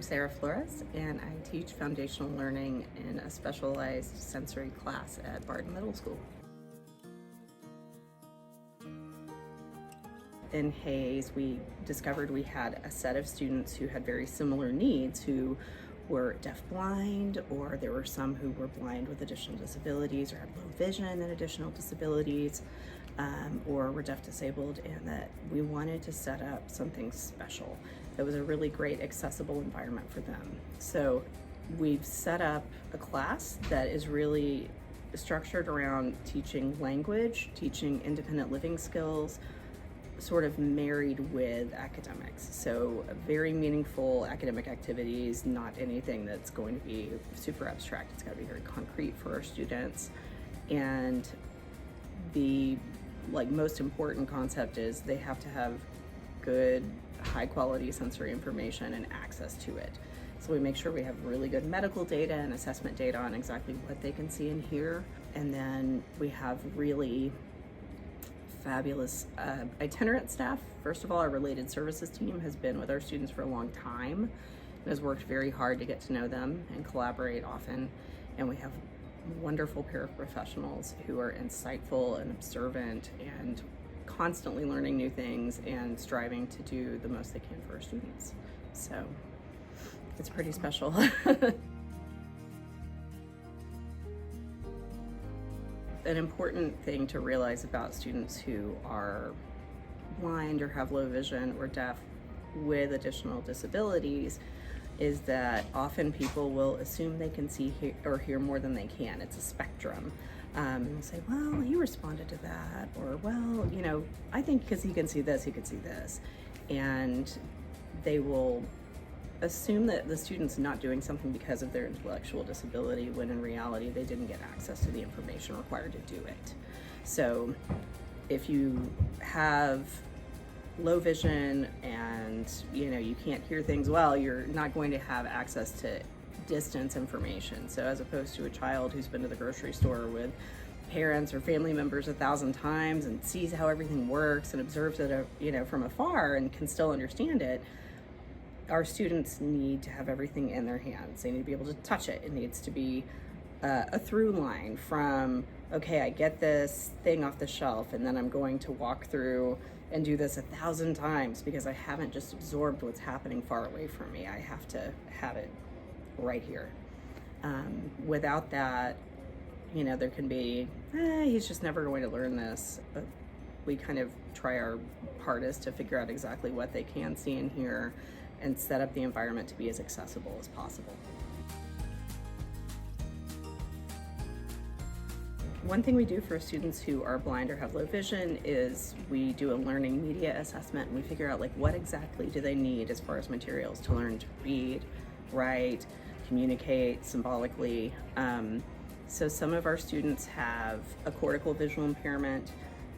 Sarah Flores, and I teach foundational learning in a specialized sensory class at Barton Middle School. In Hayes, we discovered we had a set of students who had very similar needs, who were deafblind, or there were some who were blind with additional disabilities or had low vision and additional disabilities, or were deaf disabled, and that we wanted to set up something special that was a really great accessible environment for them. So we've set up a class that is really structured around teaching language, teaching independent living skills, sort of married with academics. So very meaningful academic activities, not anything that's going to be super abstract. It's got to be very concrete for our students. And the most important concept is they have to have good, high quality sensory information and access to it. So we make sure we have really good medical data and assessment data on exactly what they can see and hear. And then we have really fabulous itinerant staff. First of all, our related services team has been with our students for a long time and has worked very hard to get to know them and collaborate often. And we have wonderful paraprofessionals who are insightful and observant and constantly learning new things and striving to do the most they can for our students. So it's pretty special. An important thing to realize about students who are blind or have low vision or deaf with additional disabilities is that often people will assume they can see or hear more than they can. It's a spectrum. They'll say, well, he responded to that, or well, I think because he can see this, he could see this. And they will assume that the student's not doing something because of their intellectual disability, when in reality they didn't get access to the information required to do it. So if you have low vision and you can't hear things well, you're not going to have access to distance information. So as opposed to a child who's been to the grocery store with parents or family members 1,000 times and sees how everything works and observes it from afar and can still understand it, our students need to have everything in their hands. They need to be able to touch it. It needs to be a through line from, okay, I get this thing off the shelf and then I'm going to walk through and do this 1,000 times because I haven't just absorbed what's happening far away from me. I have to have it right here. Without that, there can be, he's just never going to learn this. But we kind of try our hardest to figure out exactly what they can see and hear and set up the environment to be as accessible as possible. One thing we do for students who are blind or have low vision is we do a learning media assessment, and we figure out what exactly do they need as far as materials to learn to read, write, communicate symbolically. So some of our students have a cortical visual impairment,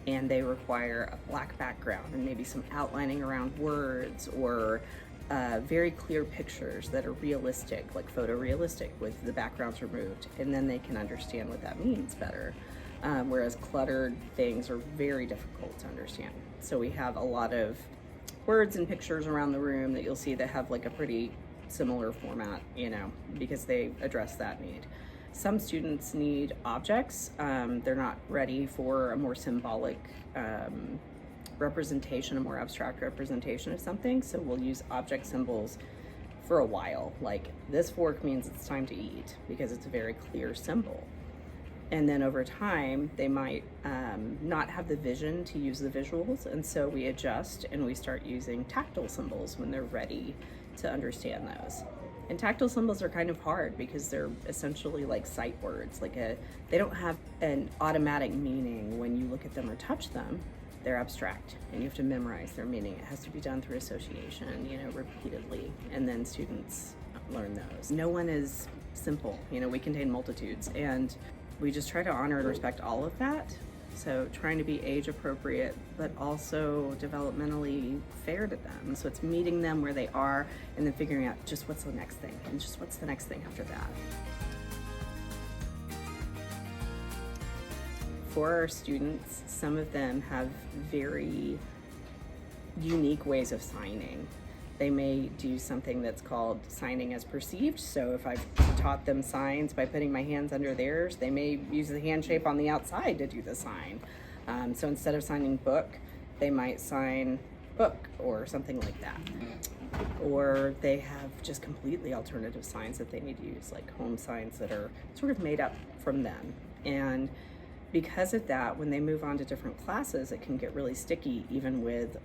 and they require a black background and maybe some outlining around words, or very clear pictures that are realistic, like photorealistic with the backgrounds removed, and then they can understand what that means better. Whereas cluttered things are very difficult to understand. So we have a lot of words and pictures around the room that you'll see that have a pretty similar format, because they address that need. Some students need objects. They're not ready for a more symbolic representation, a more abstract representation of something. So we'll use object symbols for a while. Like this fork means it's time to eat because it's a very clear symbol. And then over time, they might not have the vision to use the visuals. And so we adjust and we start using tactile symbols when they're ready to understand those. And tactile symbols are kind of hard because they're essentially like sight words. They don't have an automatic meaning when you look at them or touch them. They're abstract and you have to memorize their meaning. It has to be done through association, repeatedly, and then students learn those. No one is simple, we contain multitudes, and we just try to honor and respect all of that. So trying to be age appropriate, but also developmentally fair to them. So it's meeting them where they are and then figuring out just what's the next thing and just what's the next thing after that. For our students, some of them have very unique ways of signing. They may do something that's called signing as perceived. So if I've taught them signs by putting my hands under theirs, they may use the hand shape on the outside to do the sign. So instead of signing book, they might sign book or something like that. Or they have just completely alternative signs that they need to use, like home signs that are sort of made up from them. And because of that, when they move on to different classes, it can get really sticky, even with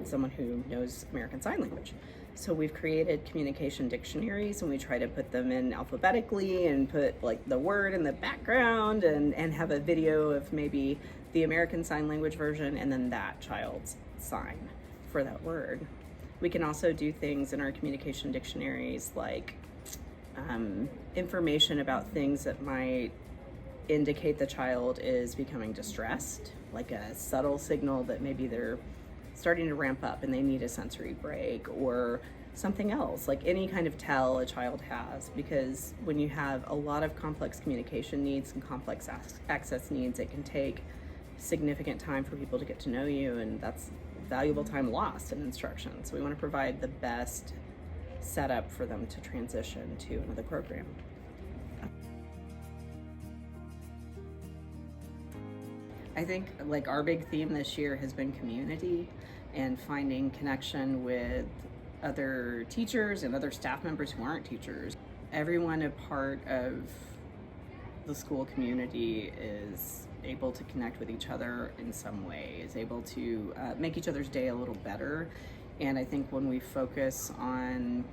someone who knows American Sign Language. So we've created communication dictionaries, and we try to put them in alphabetically and put like the word in the background and have a video of maybe the American Sign Language version and then that child's sign for that word. We can also do things in our communication dictionaries like information about things that might indicate the child is becoming distressed, like a subtle signal that maybe they're starting to ramp up and they need a sensory break, or something else, like any kind of tell a child has. Because when you have a lot of complex communication needs and complex access needs, it can take significant time for people to get to know you, and that's valuable time lost in instruction. So we want to provide the best setup for them to transition to another program. I think like our big theme this year has been community and finding connection with other teachers and other staff members who aren't teachers. Everyone a part of the school community is able to connect with each other in some way, is able to make each other's day a little better. And I think when we focus on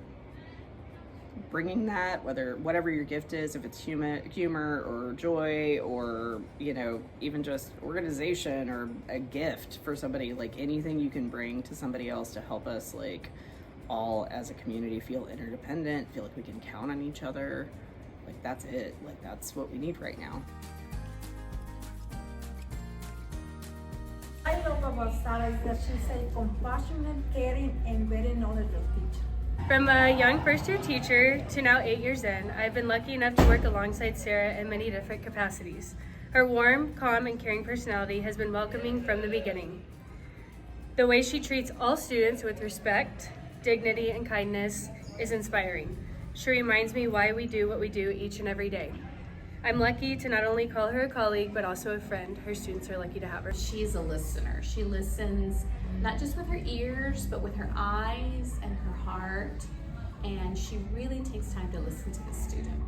bringing that, whatever your gift is, if it's humor or joy, or even just organization or a gift for somebody, like anything you can bring to somebody else to help us like all as a community feel interdependent, feel like we can count on each other, like that's it, like that's what we need right now. I love about Sarah is that she's a compassionate, caring, and very knowledgeable teacher. From a young first-year teacher to now 8 years in, I've been lucky enough to work alongside Sarah in many different capacities. Her warm, calm, and caring personality has been welcoming from the beginning. The way she treats all students with respect, dignity, and kindness is inspiring. She reminds me why we do what we do each and every day. I'm lucky to not only call her a colleague, but also a friend. Her students are lucky to have her. She's a listener. She listens not just with her ears, but with her eyes and her heart. And she really takes time to listen to the student.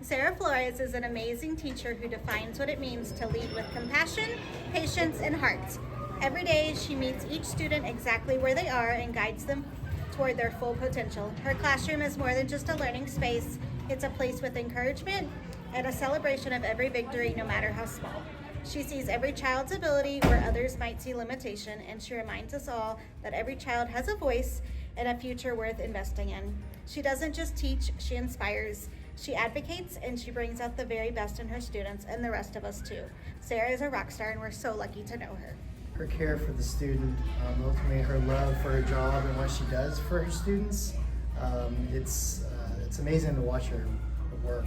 Sarah Flores is an amazing teacher who defines what it means to lead with compassion, patience, and heart. Every day, she meets each student exactly where they are and guides them toward their full potential. Her classroom is more than just a learning space. It's a place with encouragement and a celebration of every victory, no matter how small. She sees every child's ability where others might see limitation, and she reminds us all that every child has a voice and a future worth investing in. She doesn't just teach, she inspires. She advocates, and she brings out the very best in her students and the rest of us too. Sarah is a rock star, and we're so lucky to know her. Her care for the student, ultimately her love for her job and what she does for her students, it's amazing to watch her work.